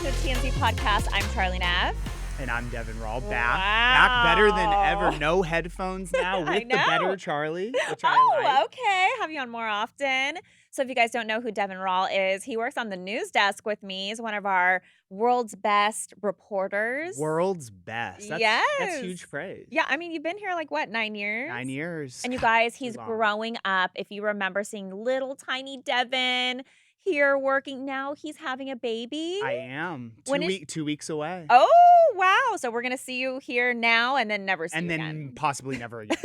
to the TMZ podcast. I'm Charlie Neff. And I'm Deven Rall. Wow. Back better than ever. No headphones now with the better Charlie, which I like. Okay. Have you on more often. So if you guys don't know who Deven Rall is, he works on the news desk with me. He's one of our world's best reporters. World's best. That's huge praise. Yeah, I mean, you've been here like, what, 9 years? 9 years. And you guys, he's growing up. If you remember seeing little tiny Deven here working, now he's having a baby. I am. 2 weeks away. Oh, wow. So we're going to see you here now and then never see you again. And then possibly never again.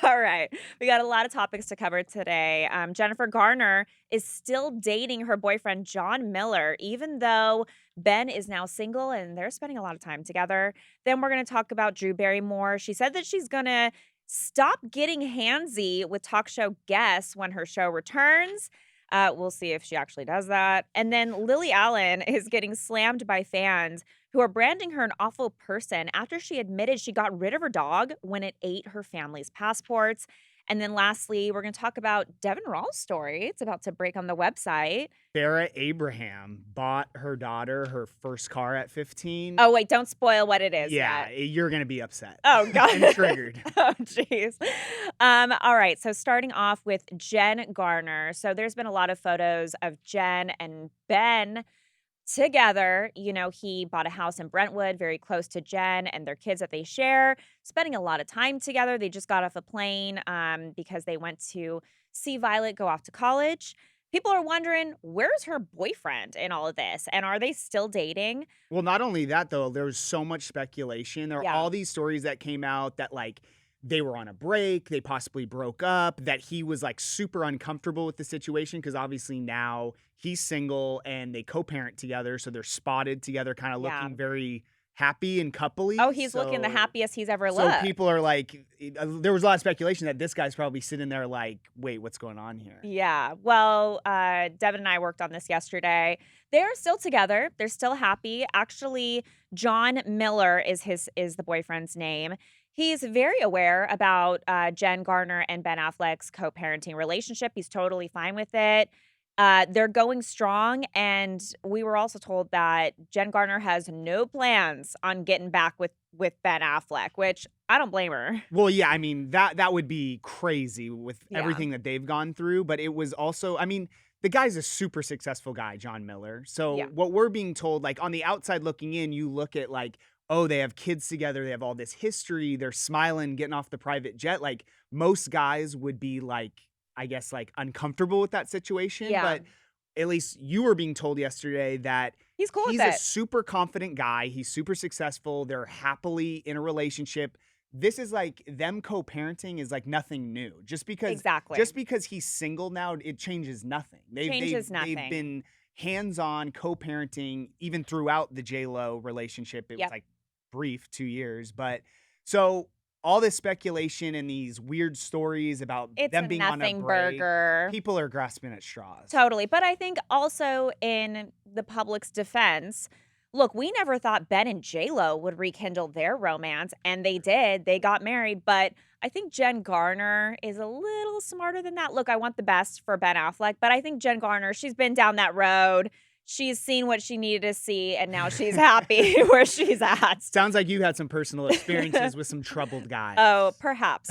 All right. We got a lot of topics to cover today. Jennifer Garner is still dating her boyfriend, John Miller, even though Ben is now single and they're spending a lot of time together. Then we're going to talk about Drew Barrymore. She said that she's going to stop getting handsy with talk show guests when her show returns. We'll see if she actually does that. And then Lily Allen is getting slammed by fans who are branding her an awful person after she admitted she got rid of her dog when it ate her family's passports. And then lastly, we're going to talk about Deven Rall's story. It's about to break on the website. Farrah Abraham bought her daughter her first car at 15. Oh, wait, don't spoil what it is Yeah, yet. you're going to be upset. Oh, God. I'm triggered. Oh, jeez. All right, so starting off with Jen Garner. So there's been a lot of photos of Jen and Ben together. You know, he bought a house in Brentwood, very close to Jen and their kids that they share, spending a lot of time together. They just got off a plane because they went to see Violet go off to college. People are wondering, where's her boyfriend in all of this? And are they still dating? Well, not only that, though, there was so much speculation. There are all these stories that came out that, like, they were on a break, they possibly broke up, that he was, like, super uncomfortable with the situation because obviously now he's single and they co-parent together, so they're spotted together, kind of looking very happy and coupley. Oh, he's looking the happiest he's ever looked. So people are like, there was a lot of speculation that this guy's probably sitting there like, wait, what's going on here? Yeah. Well, Deven and I worked on this yesterday. They're still together. They're still happy. Actually, John Miller is the boyfriend's name. He's very aware about Jen Garner and Ben Affleck's co-parenting relationship. He's totally fine with it. They're going strong, and we were also told that Jen Garner has no plans on getting back with Ben Affleck, which I don't blame her. Well, yeah, I mean, that would be crazy with everything that they've gone through, but it was also, I mean, the guy's a super successful guy, John Miller. So what we're being told, like on the outside looking in, you look at like, oh, they have kids together, they have all this history, they're smiling, getting off the private jet. Like most guys would be like, I guess, like uncomfortable with that situation. Yeah. But at least you were being told yesterday that he's cool with he's it. a super confident guy. He's super successful. They're happily in a relationship. This is like them co-parenting is like nothing new. Just because he's single now, it changes nothing. They've been hands-on co-parenting even throughout the J-Lo relationship. It was like brief, 2 years. But so all this speculation and these weird stories about them being on a break, burger. People are grasping at straws. Totally. But I think also in the public's defense, look, we never thought Ben and J-Lo would rekindle their romance, and they did. They got married, but I think Jen Garner is a little smarter than that. Look, I want the best for Ben Affleck, but I think Jen Garner, she's been down that road. She's seen what she needed to see, and now she's happy where she's at. Sounds like you had some personal experiences with some troubled guys. Oh, perhaps.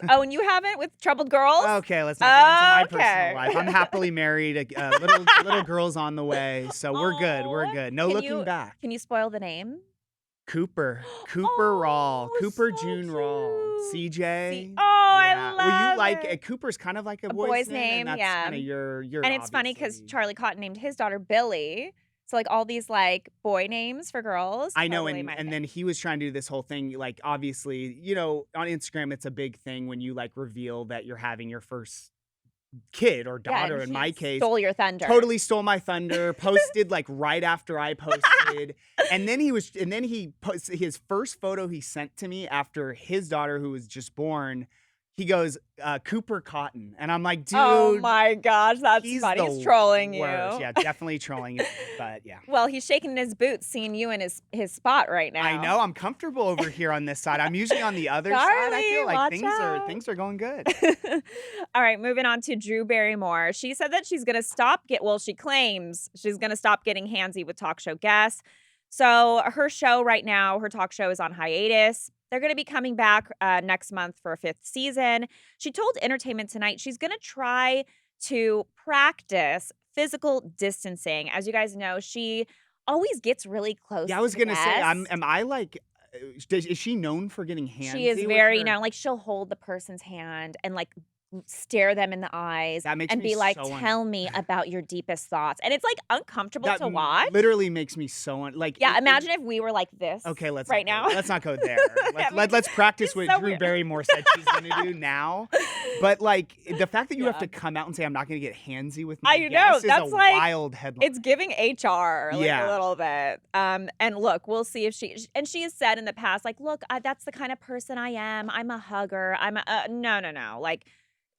Oh, and you haven't with troubled girls? Okay, let's not get into my personal life. I'm happily married. Little girl's on the way, so we're good. We're good. No looking back. Can you spoil the name? Cooper Rall. Cooper June Rall. CJ. I love well, you like Cooper's kind of like a boy's name. And that's kind of your and it's funny because Charlie Cotton named his daughter Billy. So like all these like boy names for girls. I know, and then he was trying to do this whole thing. Like obviously, you know, on Instagram, it's a big thing when you like reveal that you're having your first kid or daughter. In my case, stole your thunder. Totally stole my thunder. Posted like right after I posted, and then he posted his first photo he sent to me after his daughter, who was just born. He goes, Cooper Cotton. And I'm like, dude. Oh my gosh, that's funny. He's trolling worst. you. Yeah, definitely trolling you. But yeah. Well, he's shaking in his boots, seeing you in his spot right now. I know. I'm comfortable over here on this side. I'm usually on the other side. I feel like things are going good. All right, moving on to Drew Barrymore. She said that she's going to she claims she's going to stop getting handsy with talk show guests. So her show right now, her talk show is on hiatus. They're going to be coming back next month for a 5th season. She told Entertainment Tonight she's going to try to practice physical distancing. As you guys know, she always gets really close. Yeah, I was going to say, am I like, is she known for getting handsy? She is very known. Like, she'll hold the person's hand and like stare them in the eyes and be like, tell me about your deepest thoughts. And it's like uncomfortable to watch. Literally makes me so yeah, imagine if we were like this. Okay, let's not go there. Let's practice what Drew Barrymore said she's gonna do now. But like the fact that you have to come out and say I'm not gonna get handsy with my guests is a wild headline. It's giving HR like a little bit. And look, we'll see if she has said in the past, like, look, that's the kind of person I am. I'm a hugger. I'm a no. Like,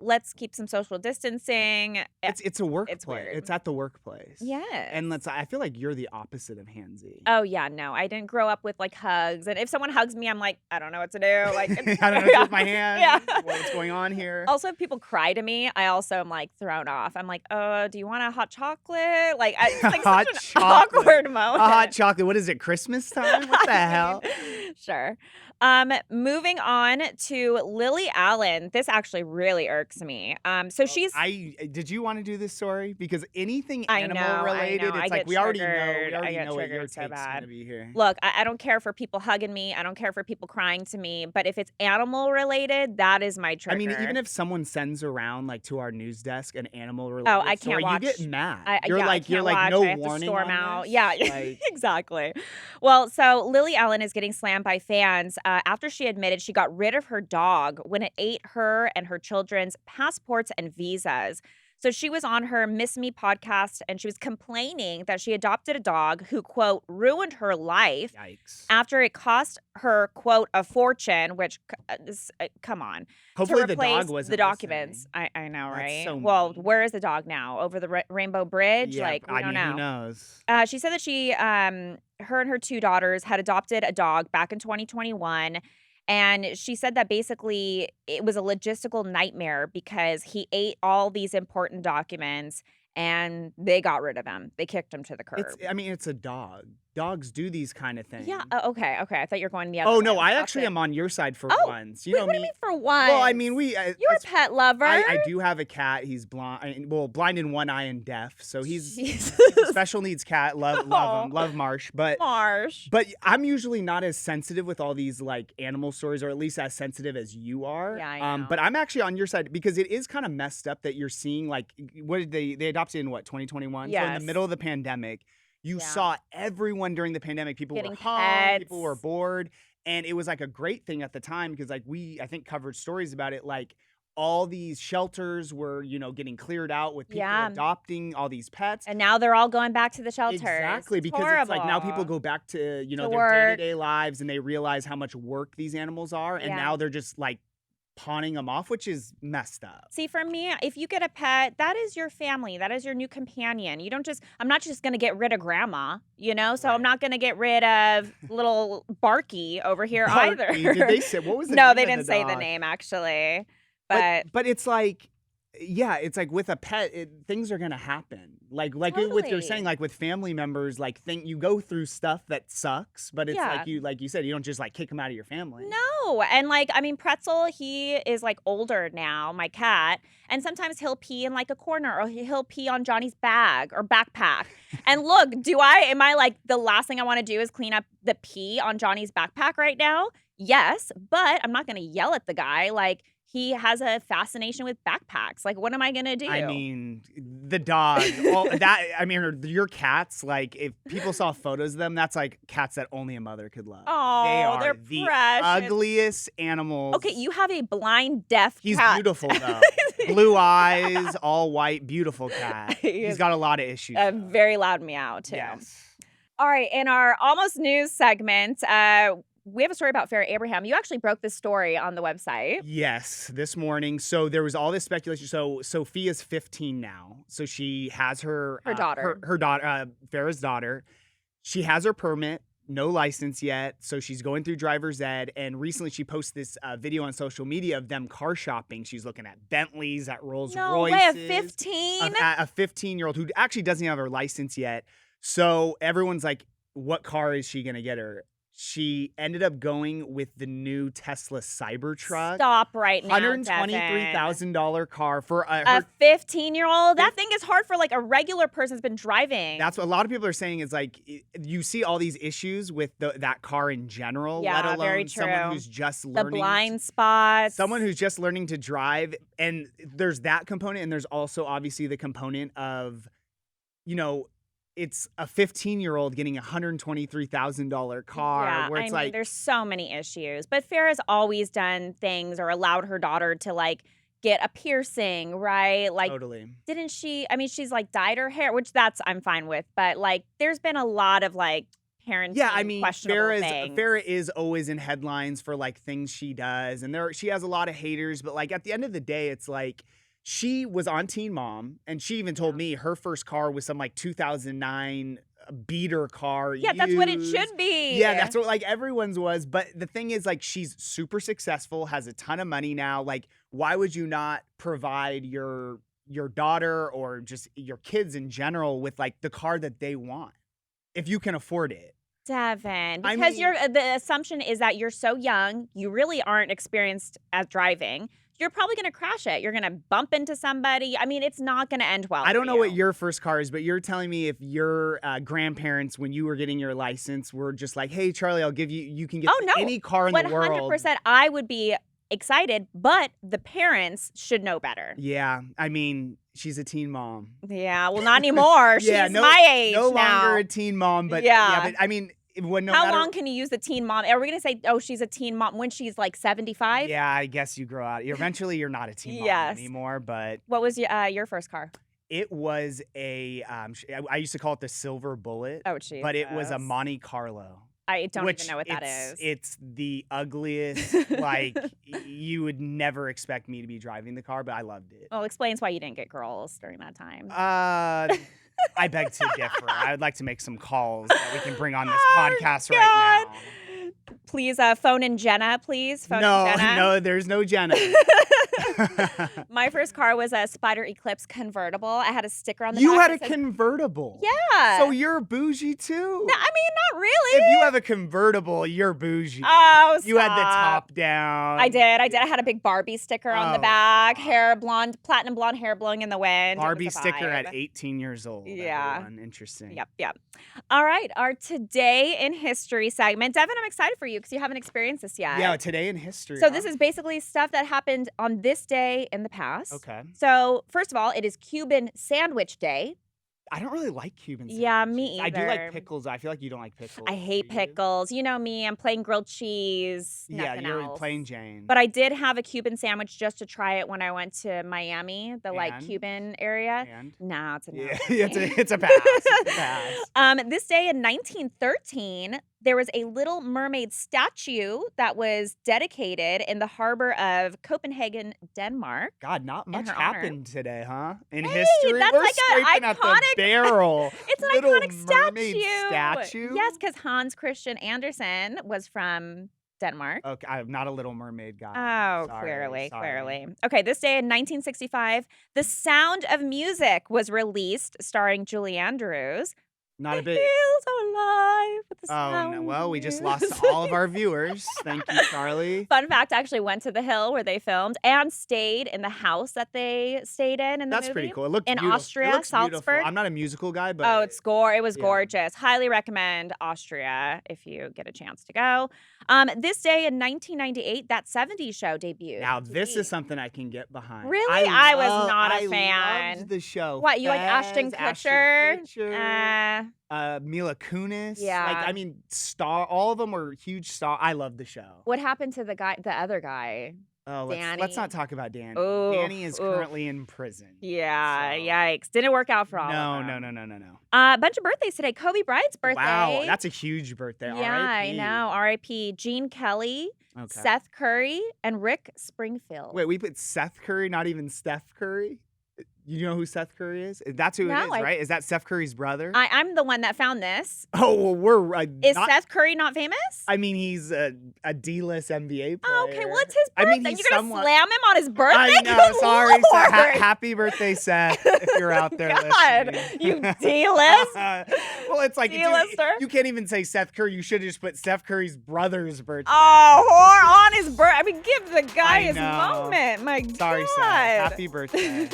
let's keep some social distancing. It's a workplace. It's weird. It's at the workplace. Yeah. And I feel like you're the opposite of handsy. Oh yeah, no. I didn't grow up with like hugs. And if someone hugs me, I'm like, I don't know what to do. Like I don't know what to do with my hand. Yeah. What's going on here? Also, if people cry to me, I also am like thrown off. I'm like, do you want a hot chocolate? Like it's like such an awkward moment. A hot chocolate. What is it? Christmas time? What the hell? Sure. Moving on to Lily Allen. This actually really irks me. So she's. Did you want to do this story? Because anything animal related, it's like we already know what your take's gonna be here. Look, I don't care for people hugging me. I don't care for people crying to me. But if it's animal related, that is my trigger. I mean, even if someone sends around like to our news desk an animal related I can't watch. You get mad. You're like no warning. I have to storm out. Yeah, like... exactly. Well, so Lily Allen is getting slammed by fans after she admitted she got rid of her dog when it ate her and her children's passports and visas. So she was on her Miss Me podcast and she was complaining that she adopted a dog who, quote, ruined her life. Yikes. After it cost her, quote, a fortune, which, come on. Hopefully the dog wasn't the documents. I know, right? So well, where is the dog now? Over the Rainbow Bridge? Yeah, like, we don't know. Who knows? She said that her and her 2 daughters had adopted a dog back in 2021. And she said that basically it was a logistical nightmare because he ate all these important documents and they got rid of him. They kicked him to the curb. It's a dog. Dogs do these kind of things. Yeah. Okay. I thought you were going the other way. Oh, no. I actually am on your side for once. You know what do you mean for once? Well, I mean, you're a pet lover. I do have a cat. He's blind. Well, blind in one eye and deaf. So he's a special needs cat. Love him. Love Marsh. But I'm usually not as sensitive with all these like animal stories, or at least as sensitive as you are. Yeah, I know. But I'm actually on your side because it is kind of messed up that you're seeing like what did they adopted in 2021? Yes. So in the middle of the pandemic. You saw everyone during the pandemic. People getting were home, pets. people were bored. And it was like a great thing at the time because like I think covered stories about it. Like all these shelters were, getting cleared out with people adopting all these pets. And now they're all going back to the shelters. Exactly, it's because horrible. It's like now people go back to, their day-to-day lives and they realize how much work these animals are. And now they're just like pawning them off, which is messed up. See, for me, if you get a pet, that is your family. That is your new companion. I'm not just going to get rid of grandma, So right. I'm not going to get rid of little Barky over here either. Did they say, what was the No, name they of didn't say the name actually. But it's like, it's like with a pet, things are going to happen. Like totally. with you're saying, like with family members, like you go through stuff that sucks, but it's like you said, you don't just like kick them out of your family. No. And Pretzel, he is like older now, my cat. And sometimes he'll pee in like a corner or he'll pee on Johnny's bag or backpack. And look, am I like the last thing I want to do is clean up the pee on Johnny's backpack right now? Yes, but I'm not going to yell at the guy. Like, he has a fascination with backpacks. Like, what am I going to do? I mean, the dog. Your cats, like, if people saw photos of them, that's like cats that only a mother could love. Oh, they're the precious. Ugliest animals. Okay, you have a blind, deaf cat. He's beautiful, though. Blue eyes, all white, beautiful cat. He's got a lot of issues. A very loud meow, too. Yes. All right, in our Almost News segment, we have a story about Farrah Abraham. You actually broke this story on the website. Yes, this morning. So there was all this speculation. So Sophia's 15 now. So she has Her daughter. her daughter, Farrah's daughter. She has her permit, no license yet. So she's going through driver's ed. And recently she posted this video on social media of them car shopping. She's looking at Bentleys, at Rolls No Royces. way, a 15? A 15-year-old who actually doesn't have her license yet. So everyone's like, what car is she going to get her? She ended up going with the new Tesla Cybertruck. Stop right now, $123,000 car for a 15-year-old. That thing is hard for like a regular person who's been driving. That's what a lot of people are saying is like you see all these issues with that car in general, yeah, let alone very true. someone who's just learning. The blind spots. Someone who's just learning to drive. And there's that component. And there's also obviously the component of, it's a 15-year-old getting a $123,000 car where it's I mean, there's so many issues. But Farrah's always done things or allowed her daughter to like get a piercing, right? Like, totally. Didn't she? I mean, she's like dyed her hair, which I'm fine with. But like, there's been a lot of like parenting questionable things. Farrah is always in headlines for like things she does, and she has a lot of haters. But like at the end of the day, it's like. She was on Teen Mom, and she even told me her first car was some like 2009 beater car. Yeah, that's what it should be. Yeah, that's what like everyone's was. But the thing is, like, she's super successful, has a ton of money now. Like, why would you not provide your daughter or just your kids in general with like the car that they want if you can afford it? Deven, because the assumption is that you're so young, you really aren't experienced at driving. You're probably going to crash it. You're going to bump into somebody. I mean, it's not going to end well. I don't know what your first car is, but you're telling me if your grandparents, when you were getting your license, were just like, hey, Charlie, I'll give you can get any car in the world. 100%. I would be excited, but the parents should know better. Yeah. I mean, she's a teen mom. Yeah. Well, not anymore. She's my age no now. longer a teen mom, but yeah but I mean, how long can you use the teen mom? Are we going to say, oh, she's a teen mom when she's like 75? Yeah, I guess you grow out. Eventually, you're not a teen mom anymore, but... What was your first car? It was I used to call it the Silver Bullet. Oh, Jesus. But it was a Monte Carlo. I don't even know what that is. It's the ugliest, like, you would never expect me to be driving the car, but I loved it. Well, explains why you didn't get girls during that time. I beg to differ. I would like to make some calls that we can bring on this podcast right now. Please phone in Jenna, please. No, there's no Jenna. My first car was a Spider Eclipse convertible. I had a sticker on the back. You had a convertible? Yeah. So you're bougie too? No, I mean, not really. If you have a convertible, you're bougie. Oh, stop. You had the top down. I did. I had a big Barbie sticker on the back. Hair blonde, platinum blonde hair blowing in the wind. Barbie sticker at 18 years old. Yeah. Everyone. Interesting. Yep. All right. Our Today in History segment. Deven, I'm excited for you because you haven't experienced this yet. Yeah, Today in History. So this is basically stuff that happened on this day in the past. Okay. So first of all, it is Cuban Sandwich Day. I don't really like Cuban sandwiches. Yeah, me either. I do like pickles. I feel like you don't like pickles. I hate pickles. You know me. I'm plain grilled cheese. Yeah, you're else. plain Jane. But I did have a Cuban sandwich just to try it when I went to Miami, like Cuban area. No, it's a no. Yeah, it's a pass. It's a pass. This day in 1913, there was a Little Mermaid statue that was dedicated in the harbor of Copenhagen, Denmark. God, not much happened today, huh? In history, we're like scraping at the barrel. It's an Little iconic Mermaid statue. Yes, because Hans Christian Andersen was from Denmark. Okay, I'm not a Little Mermaid guy. Oh, clearly. Okay, this day in 1965, The Sound of Music was released, starring Julie Andrews. Not a bit. Feels alive with the sound. Oh, no. Well, we just lost all of our viewers. Thank you, Charlie. Fun fact, I actually went to the hill where they filmed and stayed in the house that they stayed in the That's movie. pretty cool. It looked in beautiful. Austria, Salzburg. I'm not a musical guy, but... Oh, it was gorgeous. Highly recommend Austria if you get a chance to go. This day in 1998, That 70s Show debuted. Now, this is something I can get behind. Really? I was not a fan. I loved the show. What, you like Ashton Kutcher? Mila Kunis. Yeah. Like, I mean, all of them were huge stars. I love the show. What happened to the other guy? Oh, let's Danny. not talk about Danny. Danny is Oof. currently in prison. Yeah, So yikes. Didn't work out for all no, of no, them. no, no, no, no. Bunch of birthdays today. Kobe Bryant's birthday. Wow, that's a huge birthday. Yeah, I R.I.P. know. R.I.P. Gene Kelly, Okay. Seth Curry, and Rick Springfield. Wait, we put Seth Curry, not even Steph Curry? You know who Seth Curry is? That's who it is, right? Is that Steph Curry's brother? I'm the one that found this. Oh, well, we're Is Seth Curry not famous? I mean, he's a D-list NBA player. Oh, okay, well, it's his birthday. I mean, You're going to slam him on his birthday? I know, Good sorry. Lord. Happy birthday, Seth, if you're out there God, listening. you D-list? Well, it's like, D-lister? you can't even say Seth Curry. You should have just put Steph Curry's brother's birthday. Oh, whore on his birthday. I mean, give the guy I his know. moment. My God. Sorry, Seth. Happy birthday.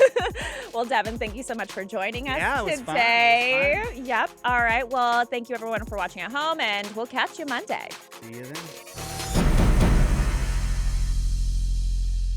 Well, Deven, thank you so much for joining us Yeah, it was today. fun. It was fun. Yep. All right. Well, thank you everyone for watching at home, and we'll catch you Monday. See you then.